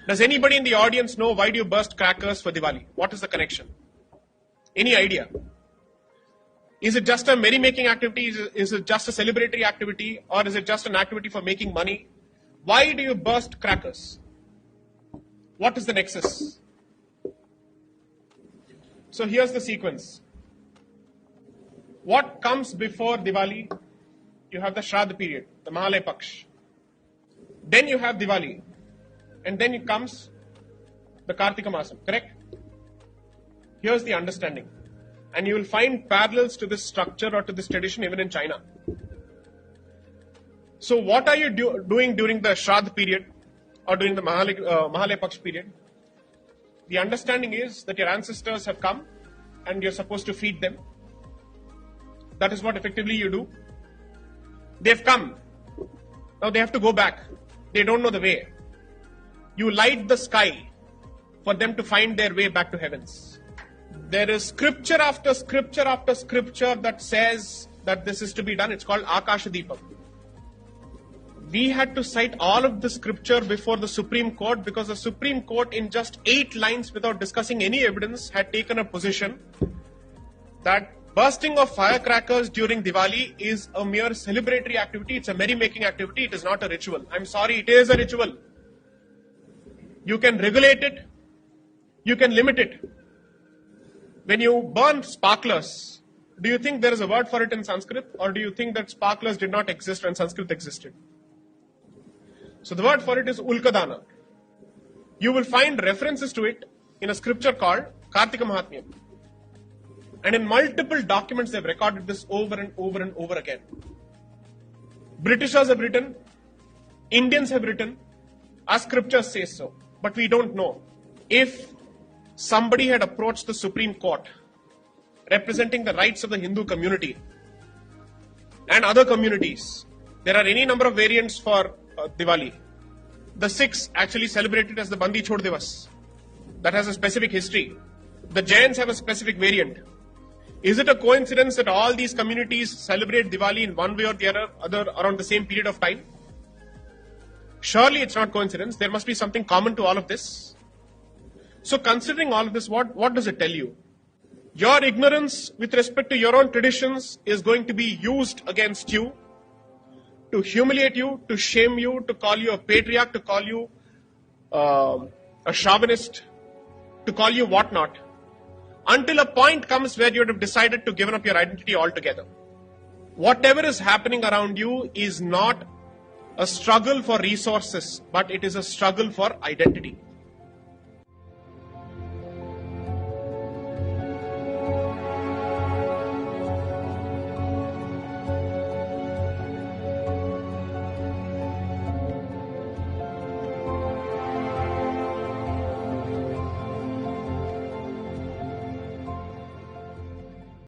Does anybody in the audience know why do you burst crackers for Diwali? What is the connection? Any idea? Is it just a merry-making activity? Is it just a celebratory activity? Or is it just an activity for making money? Why do you burst crackers? What is the nexus? So here's the sequence. What comes before Diwali? You have the Shraddha period, the Mahalaya Paksh. Then you have Diwali. And then it comes the Kartika Masam, correct? Here's the understanding. And you will find parallels to this structure or to this tradition even in China. So what are you doing during the Shraddha period or during the Mahalaya Paksh period? The understanding is that your ancestors have come and you're supposed to feed them. That is what effectively you do. They've come. Now they have to go back. They don't know the way. You light the sky for them to find their way back to heavens. There is scripture after scripture after scripture that says that this is to be done. It's called Akasha Deepam. We had to cite all of the scripture before the Supreme Court because the Supreme Court in just 8 lines without discussing any evidence had taken a position that bursting of firecrackers during Diwali is a mere celebratory activity. It's a merry-making activity. It is not a ritual. I'm sorry, it is a ritual. You can regulate it. You can limit it. When you burn sparklers, do you think there is a word for it in Sanskrit? Or do you think that sparklers did not exist when Sanskrit existed? So the word for it is Ulkadana. You will find references to it in a scripture called Kartika Mahatmyam. And in multiple documents they've recorded this over and over and over again. Britishers have written, Indians have written, our scriptures say so. But we don't know. If somebody had approached the Supreme Court representing the rights of the Hindu community and other communities, there are any number of variants for Diwali. The Sikhs actually celebrate it as the Bandi Chhod Divas. That has a specific history. The Jains have a specific variant. Is it a coincidence that all these communities celebrate Diwali in one way or the other around the same period of time? Surely it's not coincidence. There must be something common to all of this. So considering all of this, what does it tell you? Your ignorance with respect to your own traditions is going to be used against you to humiliate you, to shame you, to call you a patriarch, to call you a chauvinist, to call you whatnot, until a point comes where you have decided to give up your identity altogether. Whatever is happening around you is not a struggle for resources, but it is a struggle for identity.